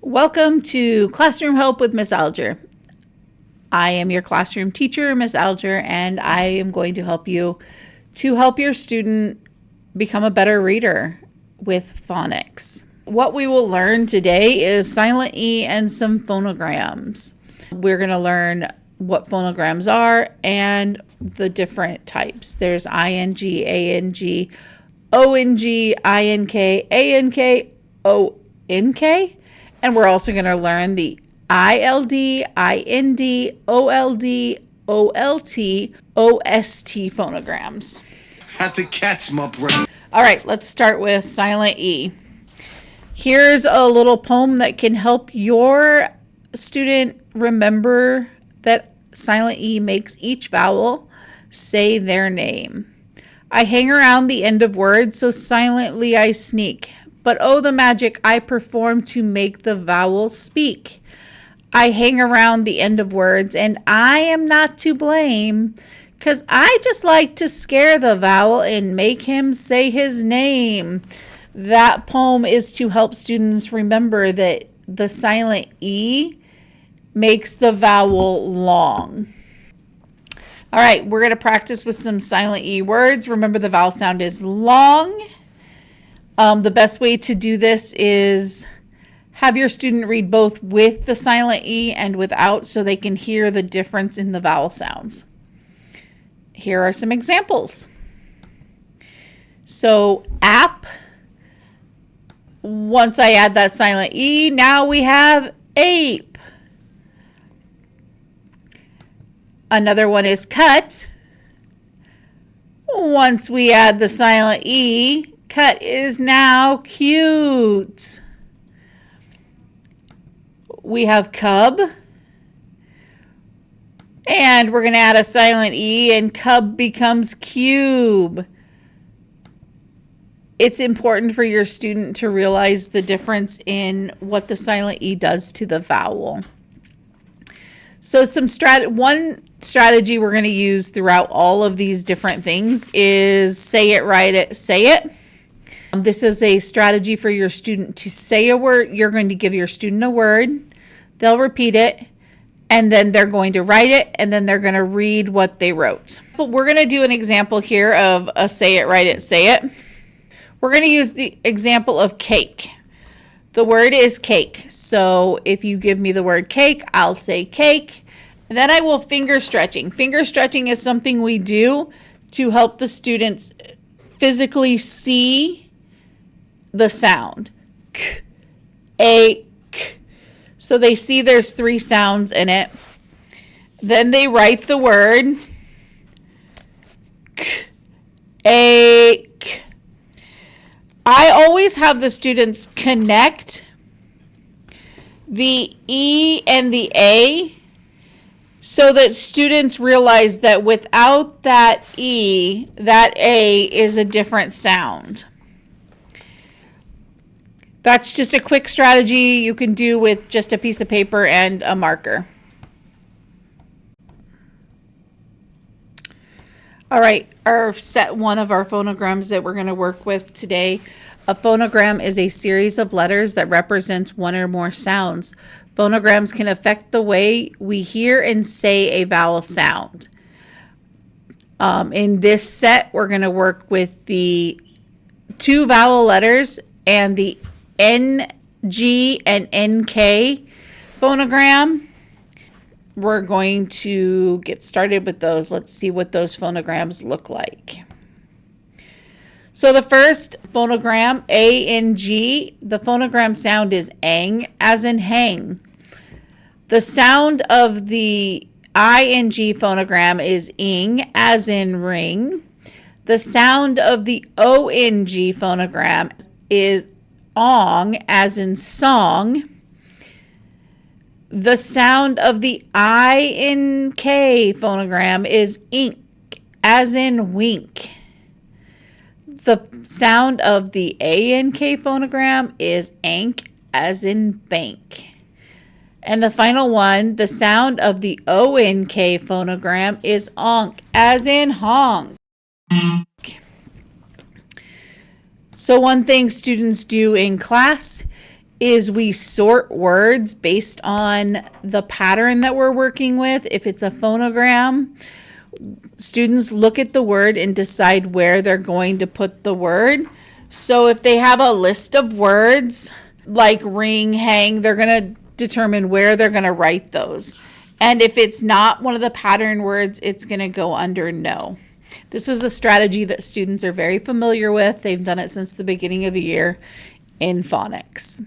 Welcome to Classroom Help with Miss Alger. I am your classroom teacher, Miss Alger, and I am going to help you to help your student become a better reader with phonics. What we will learn today is silent E and some phonograms. We're going to learn what phonograms are and the different types. There's ING, ANG, ONG, INK, ANK, ONK. And we're also going to learn the ILD, IND, OLD, OLT, OST phonograms. Had to catch my breath. All right, let's start with silent E. Here's a little poem that can help your student remember that silent E makes each vowel say their name. I hang around the end of words, so silently I sneak. But oh, the magic I perform to make the vowel speak. I hang around the end of words, and I am not to blame, 'cause I just like to scare the vowel and make him say his name. That poem is to help students remember that the silent E makes the vowel long. All right, we're going to practice with some silent E words. Remember, the vowel sound is long. The best way to do this is have your student read both with the silent E and without so they can hear the difference in the vowel sounds. Here are some examples. So, app. Once I add that silent E, now we have ape. Another one is cut. Once we add the silent E, cut is now cute. We have cub. And we're going to add a silent E and cub becomes cube. It's important for your student to realize the difference in what the silent E does to the vowel. So one strategy we're going to use throughout all of these different things is say it, write it, say it. This is a strategy for your student to say a word. You're going to give your student a word. They'll repeat it, and then they're going to write it, and then they're going to read what they wrote. But we're going to do an example here of a say it, write it, say it. We're going to use the example of cake. The word is cake. So if you give me the word cake, I'll say cake. And then I will finger stretching. Finger stretching is something we do to help the students physically see the sound. K, a, k. So they see there's 3 sounds in it. Then they write the word. K, a, k. I always have the students connect the E and the A so that students realize that without that E, that A is a different sound. That's just a quick strategy you can do with just a piece of paper and a marker. All right, our set 1 of our phonograms that we're going to work with today. A phonogram is a series of letters that represents one or more sounds. Phonograms can affect the way we hear and say a vowel sound. In this set, we're going to work with the 2 vowel letters and the NG and NK phonogram. We're going to get started with those. Let's see what those phonograms look like. So the first phonogram, A-N-G, the phonogram sound is ang, as in hang. The sound of the I-N-G phonogram is ing, as in ring. The sound of the O-N-G phonogram is ong, as in song. The sound of the I-N-K phonogram is ink, as in wink. The sound of the A-N-K phonogram is ank, as in bank. And the final one, the sound of the O-N-K phonogram is onk, as in honk. So one thing students do in class is we sort words based on the pattern that we're working with. If it's a phonogram, students look at the word and decide where they're going to put the word. So if they have a list of words like ring, hang, they're going to determine where they're going to write those. And if it's not one of the pattern words, it's going to go under no. This is a strategy that students are very familiar with. They've done it since the beginning of the year in phonics.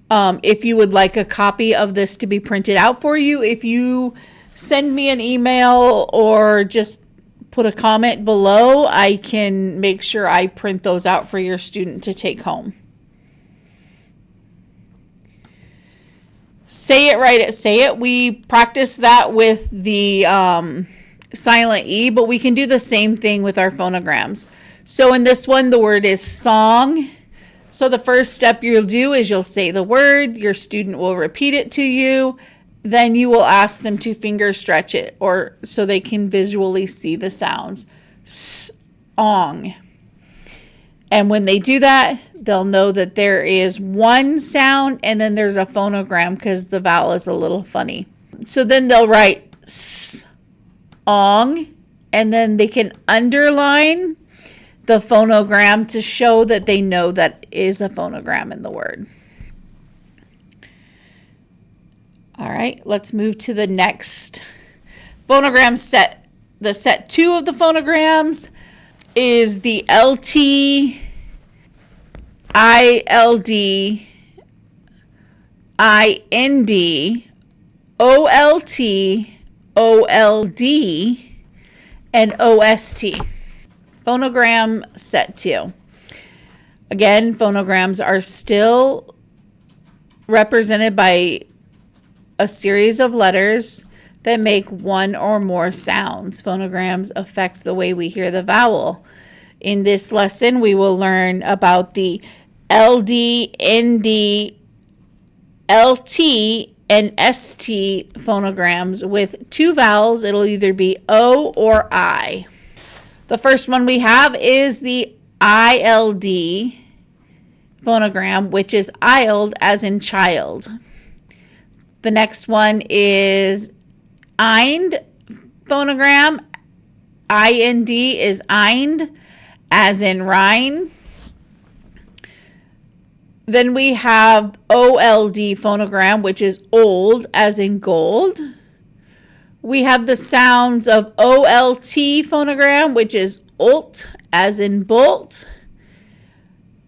If you would like a copy of this to be printed out for you, if you send me an email or just put a comment below, I can make sure I print those out for your student to take home. Say it, write it, say it. We practice that with the silent E, but we can do the same thing with our phonograms. So in this one, the word is song. So the first step you'll do is you'll say the word, your student will repeat it to you, then you will ask them to finger stretch it, or so they can visually see the sounds. Song. And when they do that, they'll know that there is one sound and then there's a phonogram because the vowel is a little funny. So then they'll write song, and then they can underline the phonogram to show that they know that is a phonogram in the word. All right, let's move to the next phonogram set. The set 2 of the phonograms is the LT, ILD, IND, OLT, OLD, and OST. Phonogram set 2. Again, phonograms are still represented by a series of letters that make one or more sounds. Phonograms affect the way we hear the vowel. In this lesson, we will learn about the LD, ND, LT, and ST phonograms with 2 vowels. It'll either be O or I. The first one we have is the ILD phonogram, which is ILD as in child. The next one is IND phonogram. IND is IND as in Rhine. Then we have OLD phonogram, which is old as in gold. We have the sounds of OLT phonogram, which is olt as in bolt.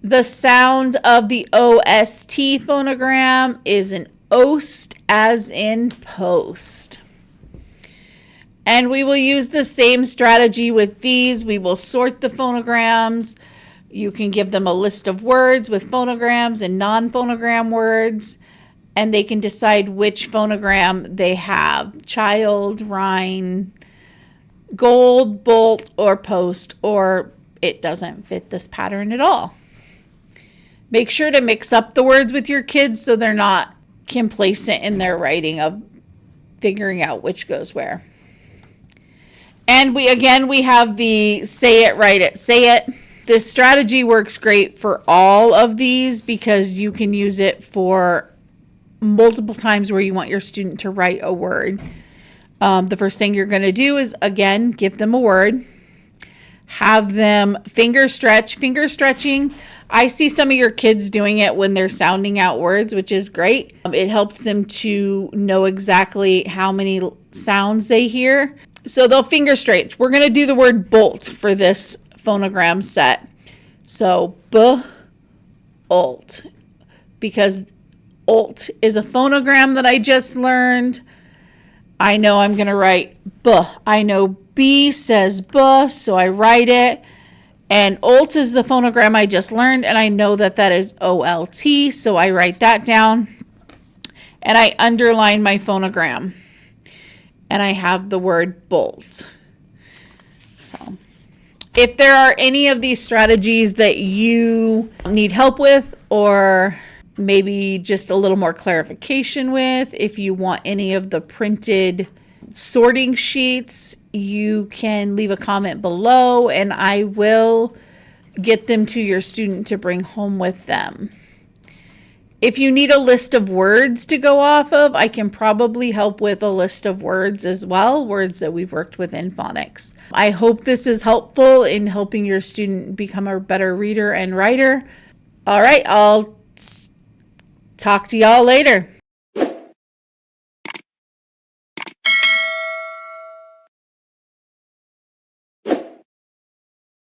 The sound of the OST phonogram is an ost as in post. And we will use the same strategy with these. We will sort the phonograms. You can give them a list of words with phonograms and non-phonogram words, and they can decide which phonogram they have. Child, Rhine, gold, bolt, or post, or it doesn't fit this pattern at all. Make sure to mix up the words with your kids so they're not complacent in their writing of figuring out which goes where. And we have the say it, write it, say it. This strategy works great for all of these because you can use it for multiple times where you want your student to write a word. The first thing you're going to do is, again, give them a word. Have them finger stretch. Finger stretching, I see some of your kids doing it when they're sounding out words, which is great. It helps them to know exactly how many sounds they hear. So they'll finger stretch. We're going to do the word bolt for this phonogram set. So B-olt, because olt is a phonogram that I just learned. I know I'm going to write B. I know B says B, so I write it. And olt is the phonogram I just learned, and I know that that is O-L-T, so I write that down. And I underline my phonogram. And I have the word bolt. So if there are any of these strategies that you need help with, or maybe just a little more clarification with, if you want any of the printed sorting sheets, you can leave a comment below and I will get them to your student to bring home with them. If you need a list of words to go off of, I can probably help with a list of words as well, words that we've worked with in phonics. I hope this is helpful in helping your student become a better reader and writer. All right, I'll talk to y'all later.